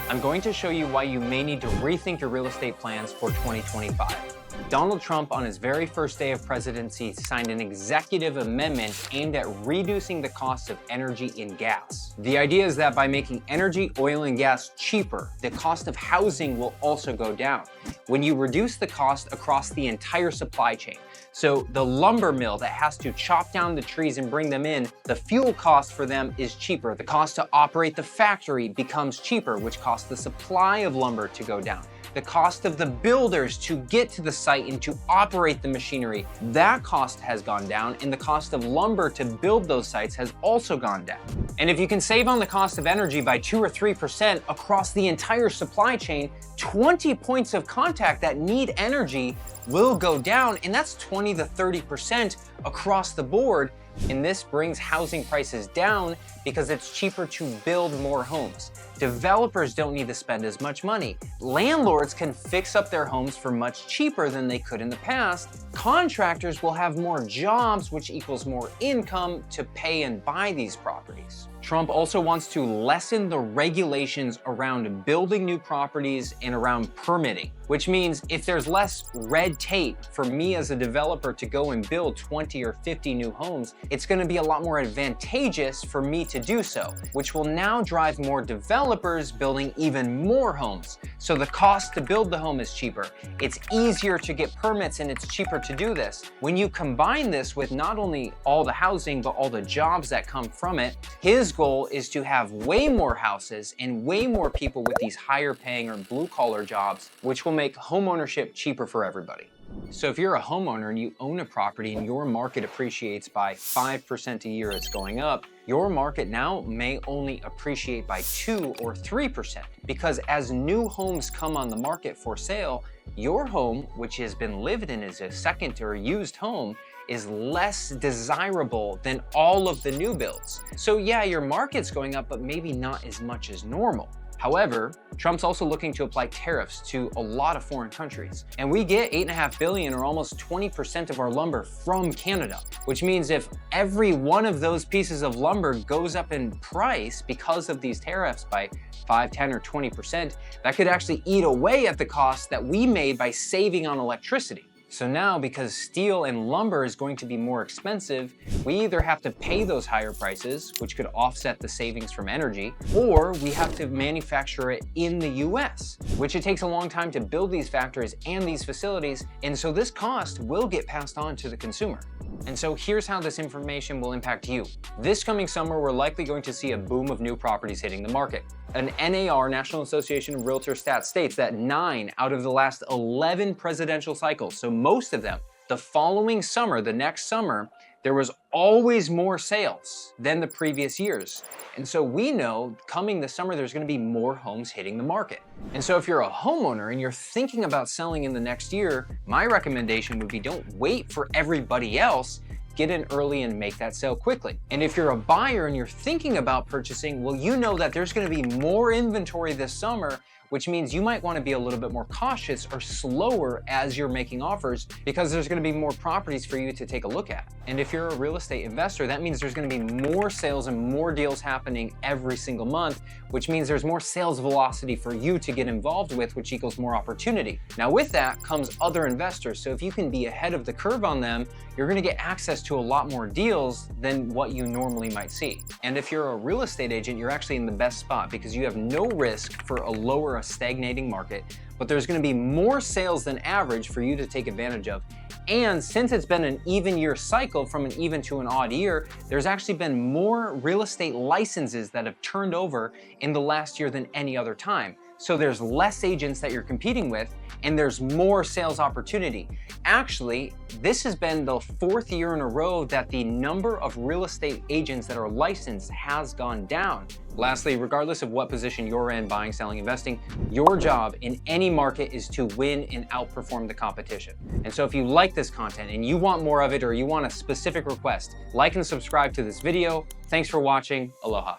I'm going to show you why you may need to rethink your real estate plans for 2025. Donald Trump, on his very first day of presidency, signed an executive amendment aimed at reducing the cost of energy and gas. The idea is that by making energy, oil, and gas cheaper, the cost of housing will also go down. When you reduce the cost across the entire supply chain, so the lumber mill that has to chop down the trees and bring them in, the fuel cost for them is cheaper. The cost to operate the factory becomes cheaper, which costs the supply of lumber to go down. The cost of the builders to get to the site and to operate the machinery, that cost has gone down, and the cost of lumber to build those sites has also gone down. And if you can save on the cost of energy by 2 or 3% across the entire supply chain, 20 points of contact that need energy will go down, and that's 20 to 30% across the board. And this brings housing prices down because it's cheaper to build more homes. Developers don't need to spend as much money. Landlords can fix up their homes for much cheaper than they could in the past. Contractors will have more jobs, which equals more income to pay and buy these properties. Trump also wants to lessen the regulations around building new properties and around permitting, which means if there's less red tape for me as a developer to go and build 20 or 50 new homes, it's going to be a lot more advantageous for me to do so, which will now drive more developers building even more homes. So the cost to build the home is cheaper. It's easier to get permits and it's cheaper to do this. When you combine this with not only all the housing, but all the jobs that come from it, his goal is to have way more houses and way more people with these higher paying or blue collar jobs, which will make homeownership cheaper for everybody. So if you're a homeowner and you own a property and your market appreciates by 5% a year, it's going up, your market now may only appreciate by 2 or 3%, because as new homes come on the market for sale, your home, which has been lived in as a second or used home, is less desirable than all of the new builds. So yeah, your market's going up, but maybe not as much as normal. However, Trump's also looking to apply tariffs to a lot of foreign countries. And we get $8.5 billion or almost 20% of our lumber from Canada, which means if every one of those pieces of lumber goes up in price because of these tariffs by 5, 10, or 20%, that could actually eat away at the cost that we made by saving on electricity. So now, because steel and lumber is going to be more expensive, we either have to pay those higher prices, which could offset the savings from energy, or we have to manufacture it in the US, which it takes a long time to build these factories and these facilities, and so this cost will get passed on to the consumer. And so here's how this information will impact you. This coming summer, we're likely going to see a boom of new properties hitting the market. An NAR, National Association of Realtor stats, states that 9 out of the last 11 presidential cycles, so most of them, the following summer, the next summer, there was always more sales than the previous years. And so we know coming this summer, there's gonna be more homes hitting the market. And so if you're a homeowner and you're thinking about selling in the next year, my recommendation would be don't wait for everybody else. Get in early and make that sale quickly. And if you're a buyer and you're thinking about purchasing, well, you know that there's gonna be more inventory this summer, which means you might want to be a little bit more cautious or slower as you're making offers, because there's going to be more properties for you to take a look at. And if you're a real estate investor, that means there's going to be more sales and more deals happening every single month, which means there's more sales velocity for you to get involved with, which equals more opportunity. Now with that comes other investors. So if you can be ahead of the curve on them, you're going to get access to a lot more deals than what you normally might see. And if you're a real estate agent, you're actually in the best spot because you have no risk for a lower, a stagnating market, but there's going to be more sales than average for you to take advantage of. And since it's been an even year cycle from an even to an odd year, there's actually been more real estate licenses that have turned over in the last year than any other time. So there's less agents that you're competing with, and there's more sales opportunity. Actually, this has been the 4th year in a row that the number of real estate agents that are licensed has gone down. Lastly, regardless of what position you're in, buying, selling, investing, your job in any market is to win and outperform the competition. And so if you like this content and you want more of it, or you want a specific request, like and subscribe to this video. Thanks for watching. Aloha.